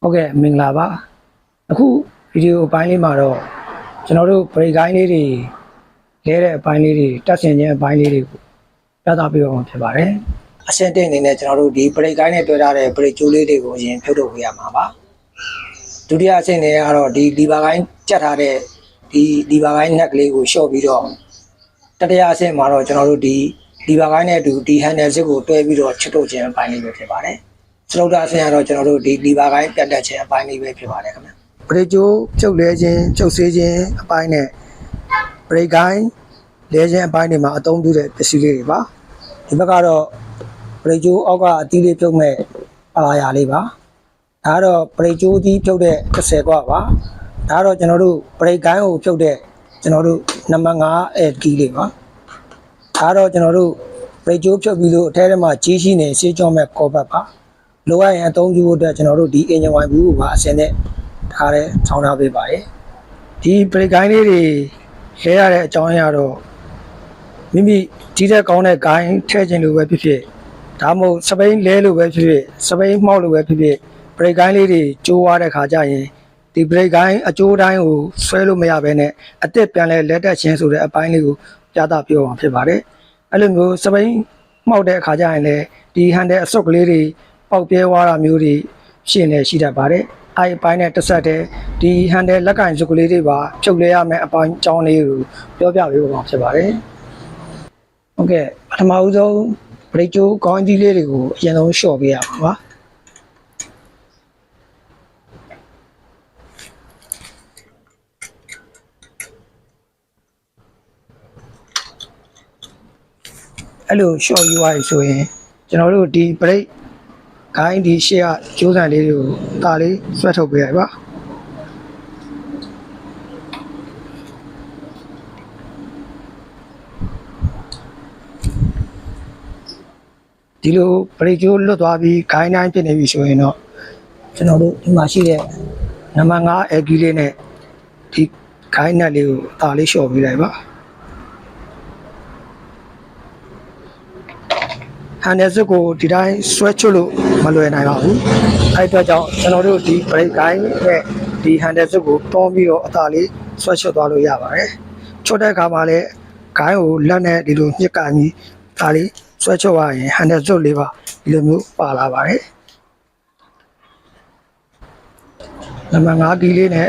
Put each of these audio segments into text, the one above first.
ဟုတ်ကဲ့မင်္ဂလာပါအခုဗီဒီယိုအပိုင်းလေးမှာတော့ကျွန်တော်တို့ break ကိုင်းလေးတွေလဲတဲ့အပိုင်းလေးတွေတက်ဆင်ခြင်းအပိုင်းလေးတွေကိုပြသပေးအောင်ဖြစ်ပါတယ်အဆင့်တစ်အနေနဲ့ကျွန်တော်တို့ဒီ break ကိုင်းနဲ့တွေ့ထားတဲ့ break ကျိုးလေးတွေကိုအရင်ဖြုတ်ထုတ်ပေးရမှာပါဒုတိယအဆင့်နဲ့ကတော့ဒီ lever ကိုင်းကြက်ထားတဲ့ဒီ lever ကိုင်း neck လေးကိုလျှော့ပြီးတော့တတိယအဆင့်မှာတော့ကျွန်တော်တို့ဒီ lever ကိုင်းနဲ့အတူဒီ handle စစ်ကိုတွဲပြီးတော့ချစ်ထုတ်ခြင်းအပိုင်းလေးပဲဖြစ်ပါတယ်စလုတ်တာအဆင့်ကတော့ကျွန်တော်တို့ဒီ lever ကိုင်းပြတ်တက်ခြင်းအပိုင်းလေးပဲဖြစ်ပါတယ်ခင်ဗျဘရိတ်ကျိုးဖြုတ်လဲခြင်းဖြုတ်ဆေးခြင်းအပိုင်းနဲ့ဘရိတ်ကိုင်းလဲခြင်းအပိုင်းတွေမှာအသုံးပြုတဲ့ပစ္စည်းလေးတွေပါဒီဘက်ကတော့ဘရိတ်ကျိုးအောက်ကအသီးလေးဖြုတ်မဲ့ပါလာရာလေးပါဒါကတော့ဘရိတ်ကျိုးသီးဖြုတ်တဲ့30ကွာပါဒါကတော့ကျွန်တော်တို့ဘရိတ်ကိုင်းကိုဖြုတ်တဲ့ကျွန်တော်တို့နံပါတ်5အဲကီးလေးပါဒါကတော့ကျွန်တော်တို့ဘရိတ်ကျိုးဖြုတ်ပြီးလို့အထဲထဲမှာကြီးရှိနေဆေးကြောမဲ့ကော်ဘတ်ပါလိုအပ်ရင်အသုံးပြုဖို့အတွက်ကျွန်တော်တို့ဒီအင်ဂျင်ဝိုင်ဘူးပါအစင်နဲ့ထားတဲ့ဆောင်းထားပေးပါတယ်ဒီဘရိတ်ကိုင်းလေးတွေလဲရတဲ့အကြောင်းအရာတော့မိမိကြီးတဲ့ကောင်းတဲ့ဂိုင်းထည့်ခြင်းလိုပဲဖြစ်ဖြစ်ဒါမှမဟုတ်စပိန်လဲလိုပဲဖြစ်ဖြစ်စပိန်မှောက်လိုပဲဖြစ်ဖြစ်ဘရိတ်ကိုင်းလေးတွေကျိုးသွားတဲ့ခါကျရင်ဒီဘရိတ်ကိုင်းအကျိုးတိုင်းကိုဆွဲလို့မရဘဲနဲ့အစ်စ်ပြန်လဲလက်တက်ခြင်းဆိုတဲ့အပိုင်းလေးကိုပြသပြောအောင်ဖြစ်ပါတယ်အဲ့လိုမျိုးစပိန်မှောက်တဲ့အခါကျရင်လည်းဒီဟန်တဲ့အဆုတ်ကလေးတွေပေါက်ပြဲသွားတာမျိုးတွေဖြစ်နေရှိတတ်ပါတယ်အဲ့အပိုင်းနဲ့တစ်ဆက်တည်းဒီဟန်တဲ့လက်ကင်စုပ်ကလေးတွေပါဖြုတ်လဲရမယ့်အပိုင်းအကြောင်းလေးကိုပြောပြပေးပါဖြစ်ပါတယ်ဟုတ်ကဲ့ပထမဦးဆုံးဘရိတ်ကျိုးကောင်းကြီးလေးတွေကိုအရင်ဆုံးလျှော့ပေးရပါပါအဲ့လိုလျှော့ယူရဆိုရင်ကျွန်တော်တို့ဒီဘရိတ်ကိုင်းဒီရှေ့ကကျိုးဆန်လေးတွေကိုဒါလေးဆွဲထုတ်ပေးရပါဒီလိုဘရိတ်ကျိုးလွတ်သွားပြီးဂိုင်းတိုင်းဖြစ်နေပြီဆိုရင်တော့ကျွန်တော်တို့ဒီမှာရှိတဲ့နံပါတ်5အဲကီးလေးနဲ့ဒီဂိုင်းနက်လေးကိုဒါလေးလျှော့ပေးလိုက်ပါဟန်တဲ့စုပ်ကိုဒီတိုင်းဆွဲချွတ်လို့မလွယ်နိုင်ပါဘူးအဲ့အတွက်ကြောင့်ကျွန်တော်တို့ဒီဘရိတ်ကိုင်းနဲ့ဒီဟန်တဲ့စုပ်ကိုတွန်းပြီးတော့အသာလေးဆွဲချွတ်သွားလို့ရပါတယ်ချွတ်တဲ့အခါမှာလည်းဂိုင်းကိုလက်နဲ့ဒီလိုညှစ်ကန်ပြီးဒါလေးဆွဲချွတ်ရရင်ဟန်တဲ့စုပ်လေးပါဒီလိုမျိုးပါလာပါတယ်နံပါတ်5ကီးလေးနဲ့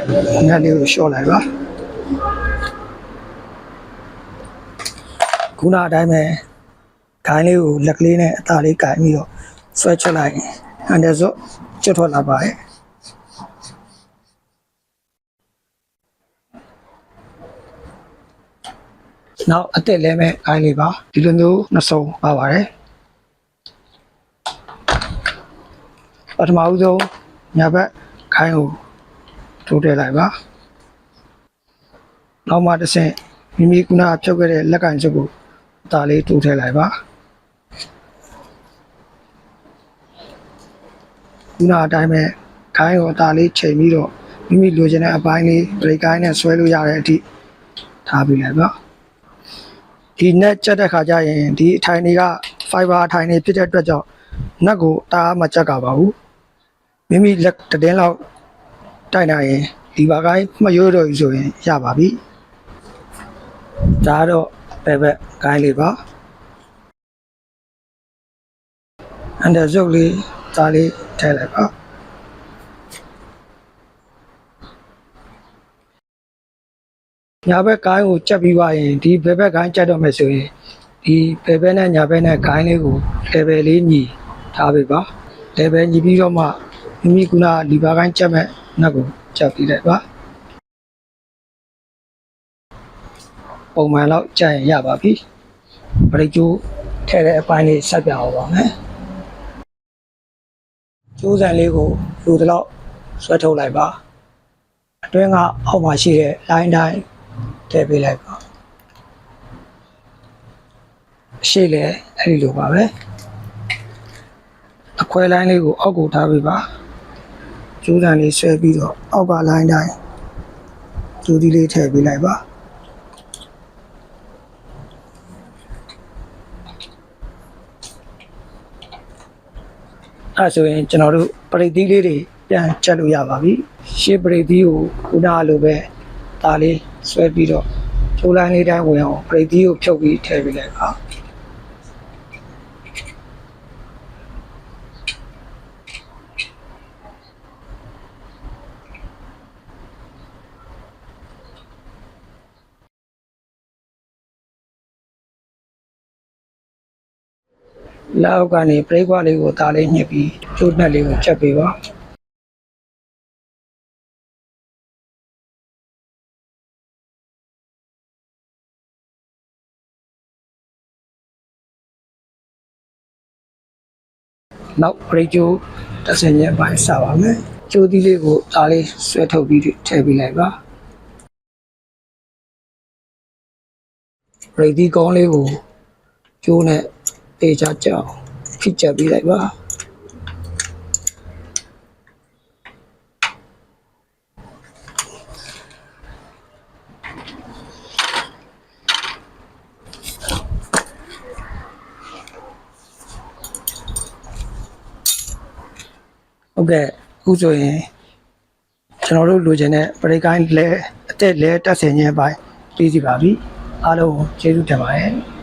ငတ်လေးကိုလျှော့လိုက်ပါခုနအတိုင်းပဲဂိုင်းလေးကိုလက်ကလေးနဲ့အသားလေးကင်ပြီးတော့ဆွဲချွတ်လိုက်ဟန်တဲ့စုပ်ကျွတ်ထွက်လာပါတယ်နောက်အသက်လဲမဲ့ဂိုင်းလေးပါဒီလိုမျိုးနှစ်စုံပါပါတယ်ပထမဦးဆုံးညာဘက်ဂိုင်းကိုထိုးထည့်လိုက်ပါနောက်မှတစ်ဆင့်မိမိခုနဖြုတ်ခဲ့တဲ့လက်ကင်စုပ်ကိုအသားလေးထိုးထည့်လိုက်ပါခုနအတိုင်းပဲခိုင်းကိုအသားလေးချိန်ပြီးတော့မိမိလိုချင်တဲ့အပိုင်းလေးဘရိတ်ကိုင်းနဲ့ဆွဲလို့ရတဲ့အထိထားပြီးလိုက်ပါဒီနက်ကြက်တဲ့ခါကျရင်ဒီအထိုင်တွေက fiber အထိုင်တွေဖြစ်တဲ့အတွက်ကြောင့်နက်ကိုတားမကြက်ကပါဘူးမိမိလက်တည်င်းလောက်တိုက်နိုင်ရင်ဒီဘာကိုင်းမရိုးတော့ဘူးဆိုရင်ရပါပြီဒါတော့ဘယ်ဘက်ကိုင်းလေးပါအန်တဲ့စုပ်လေးဒါလေးထည့်လိုက်ပါညာဘက်ကိုင်းကိုကြက်ပြီးသွားရင်ဒီဘယ်ဘက်ကိုင်းကြက်တော့မယ်ဆိုရင်ဒီဘယ်ဘက်နဲ့ညာဘက်နဲ့ကိုင်းလေးကို level လေးညီထားပေးပါ level ညီပြီးတော့မှမိမိခုနလီဗာကိုင်းကြက်မဲ့နက်ကိုကြက်ပြီးလိုက်ပါပုံမှန်တော့ကြက်ရင်ရပါပြီဘရိတ်ကျိုးထည့်တဲ့အပိုင်းလေးဆက်ပြအောင်ပါမယ်ကျိုးဆန်လေးကိုလူတလောက်ဆွဲထုတ်လိုက်ပါအတွင်းကအောက်မှာရှိတဲ့ line တိုင်းထည့်ပေးလိုက်ပါအရှိလေအဲ့ဒီလိုပါပဲအခွဲ line လေးကိုအောက်ကိုထားပေးပါကျိုးဆန်လေးဆွဲပြီးတော့အောက်က line တိုင်းကျိုးဒီလေးထည့်ပေးလိုက်ပါအဲ့ဆိုရင်ကျွန်တော်တို့ပရိသီးလေးတွေ ပြန်ချက်လို့ရပါပြီရှေ့ပရိသီးကိုခုနလိုပဲဒါလေးဆွဲပြီးတော့ကျိုးလိုင်းလေးတိုင်းဝင်အောင်ပရိသီးကိုဖြုတ်ပြီးထည့်ပေးလိုက်ပါလောက်ကနေပရိကွာလေးကိုဒါလေးညှစ်ပြီးကျိုးနှက်လေးကိုချက်ပေးပါနောက်ပရိကျိုးတစ်စင်ရဲ့ပိုင်းစပါမယ်ကျိုးသီးလေးကိုဒါလေးဆွဲထုတ်ပြီးထည့်ပေးလိုက်ပါပရိသီးကောင်းလေးကိုကျိုးနဲ့တေချာကြောက်ဖိချက်ပေးလိုက်ပါဟုတ်ကဲ့အခုဆိုရင်ကျွန်တော်တို့လိုချင်တဲ့ပရိကိုင်းလဲအတက်လဲတက်ဆင်ခြင်းပိုင်းပြီးစီပါပြီအားလုံးကျေးဇူးတင်ပါတယ်